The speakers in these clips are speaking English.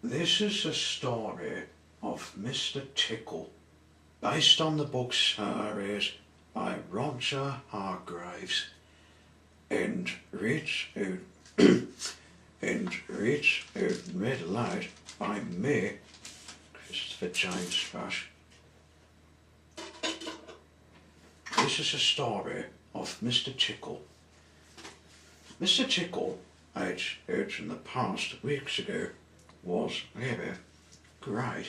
This is a story of Mr. Tickle, based on the book series by Roger Hargraves, and read aloud by me, Christopher James Rush. This is a story of Mr. Tickle. Mr. Tickle, aged in the past weeks ago, was really great.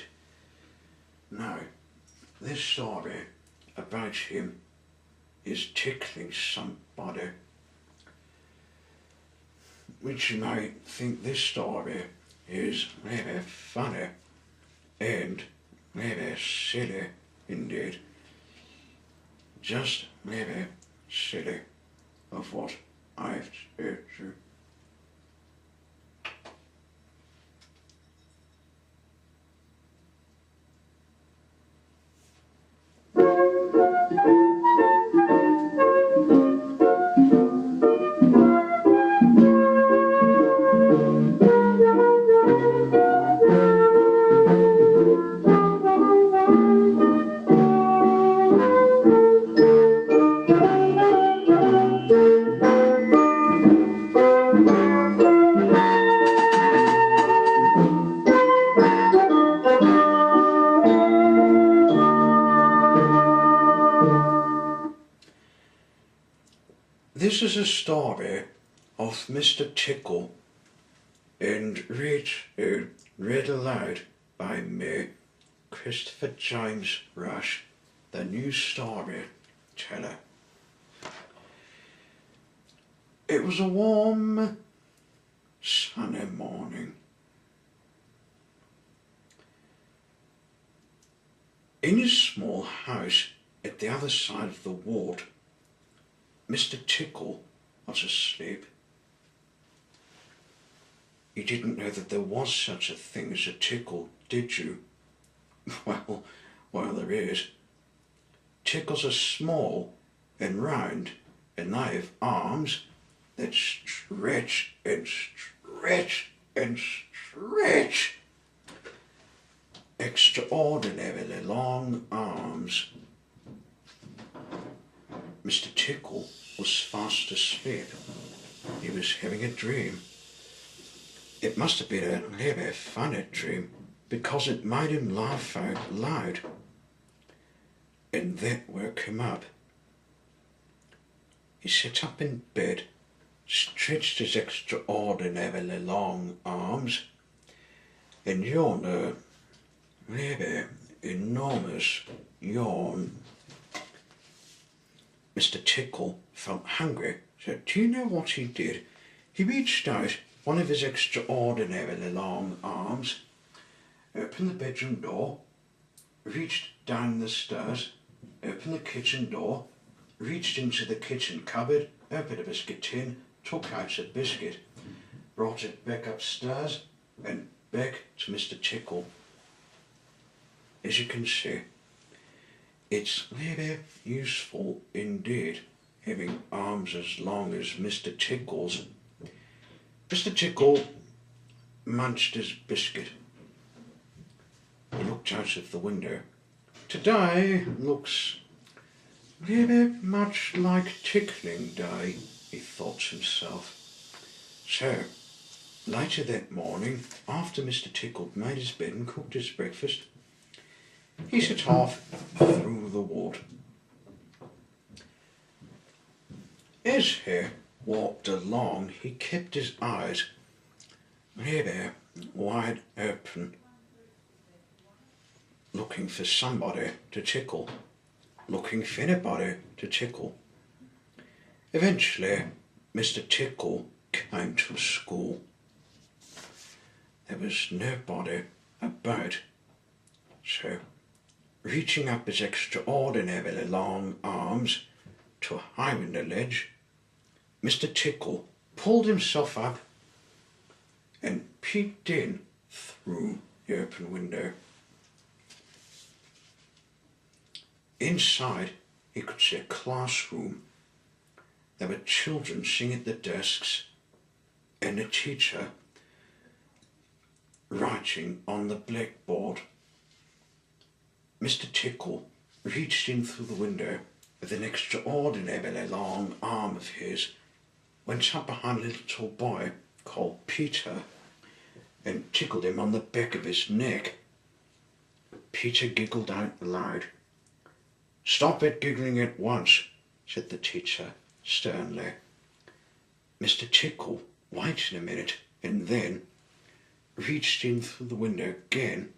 Now, this story about him is tickling somebody, which you might think this story is really funny and really silly indeed. Just really silly of what I've said to. This is a story of Mr. Tickle and read aloud by me, Christopher James Rush, the new storyteller. It was a warm, sunny morning. In his small house at the other side of the ward, Mr. Tickle was asleep. You didn't know that there was such a thing as a tickle, did you? Well, there is. Tickles are small and round, and they have arms that stretch and stretch and stretch. Extraordinarily long arms. Mr. Tickle was fast asleep. He was having a dream. It must have been a really funny dream, because it made him laugh out loud. And that woke him up. He sat up in bed, stretched his extraordinarily long arms, and yawned a really enormous yawn. Mr. Tickle felt hungry, so do you know what he did? He reached out one of his extraordinarily long arms, opened the bedroom door, reached down the stairs, opened the kitchen door, reached into the kitchen cupboard, opened a biscuit tin, took out a biscuit, brought it back upstairs and back to Mr. Tickle. As you can see, it's really useful indeed, having arms as long as Mr. Tickle's. Mr. Tickle munched his biscuit. He looked out of the window. Today looks really much like tickling day, he thought to himself. So, later that morning, after Mr. Tickle made his bed and cooked his breakfast, he set off through the ward. As he walked along, he kept his eyes really wide open, looking for somebody to tickle, looking for anybody to tickle. Eventually, Mr. Tickle came to school. There was nobody about, so reaching up his extraordinarily long arms to a high window ledge, Mr. Tickle pulled himself up and peeked in through the open window. Inside, he could see a classroom. There were children sitting at the desks and a teacher right writing on the blackboard. Mr. Tickle reached in through the window with an extraordinarily long arm of his, went up behind a little boy called Peter and tickled him on the back of his neck. Peter giggled out loud. "Stop it giggling at once," said the teacher sternly. Mr. Tickle waited a minute and then reached in through the window again.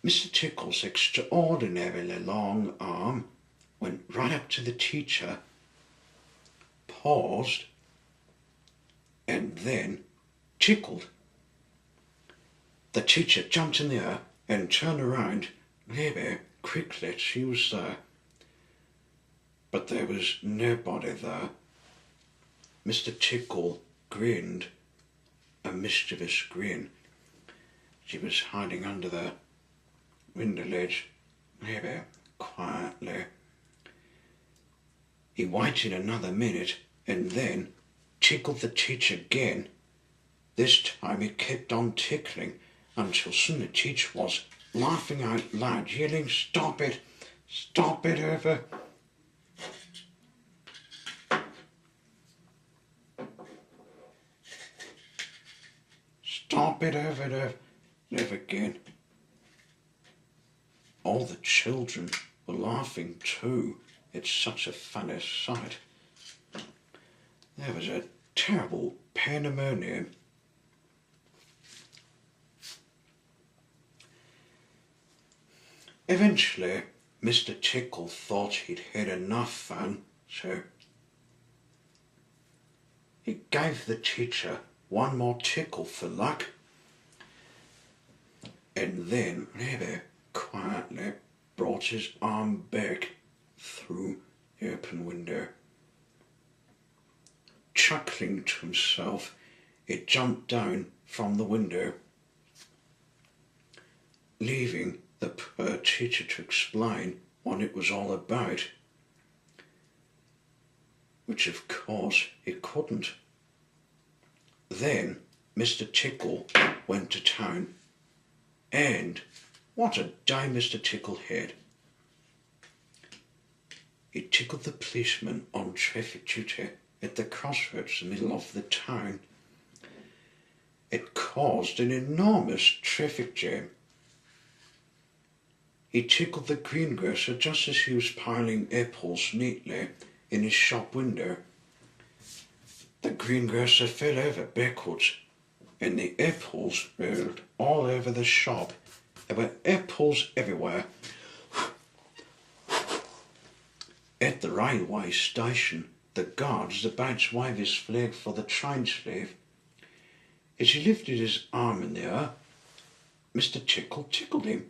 Mr. Tickle's extraordinarily long arm went right up to the teacher, paused, and then tickled. The teacher jumped in the air and turned around very quickly. She was there, but there was nobody there. Mr. Tickle grinned a mischievous grin. She was hiding under the window ledge very quietly. He waited another minute and then tickled the teacher again. This time he kept on tickling until soon the teacher was laughing out loud, yelling, "Stop it! Stop it, over!" "Stop it, over, over again." All the children were laughing too. It's such a funny sight. There was a terrible pandemonium. Eventually, Mr. Tickle thought he'd had enough fun, so he gave the teacher one more tickle for luck, and then very quietly brought his arm back through the open window. Chuckling to himself, he jumped down from the window, leaving the poor teacher to explain what it was all about, which of course he couldn't. Then Mr. Tickle went to town, and what a day Mr. Tickle had. He tickled the policeman on traffic duty at the crossroads in the middle of the town. It caused an enormous traffic jam. He tickled the greengrocer just as he was piling apples neatly in his shop window. The greengrocer fell over backwards, and the apples rolled all over the shop. There were apples everywhere. At the railway station, the guard was about to wave his flag for the train to leave. As he lifted his arm in the air, Mr. Tickle tickled him.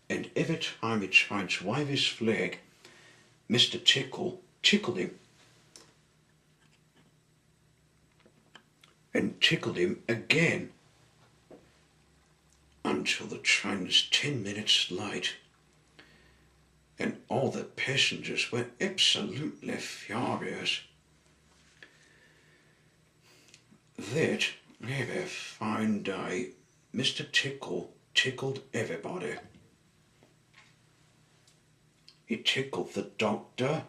And every time he tried to wave his flag, Mr. Tickle tickled him. And tickled him again, until the train was 10 minutes late, and all the passengers were absolutely furious. That very fine day, Mr. Tickle tickled everybody. He tickled the doctor,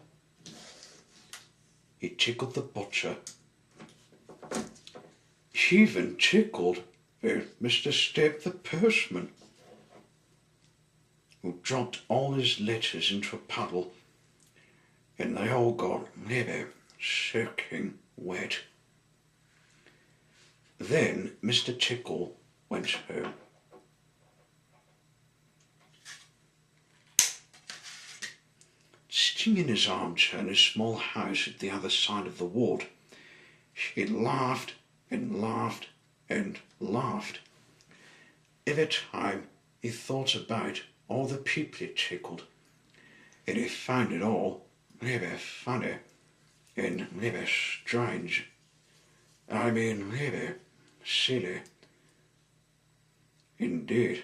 he tickled the butcher, he even tickled Mr. Step the postman, who dropped all his letters into a puddle, and they all got very soaking wet. Then Mr. Tickle went home. Sitting in his armchair in his small house at the other side of the ward, he laughed and laughed and laughed. Every time he thought about all the people he tickled, and he found it all very funny and very strange. I mean, very silly. Indeed,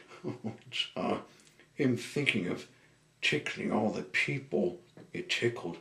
him thinking of tickling all the people he tickled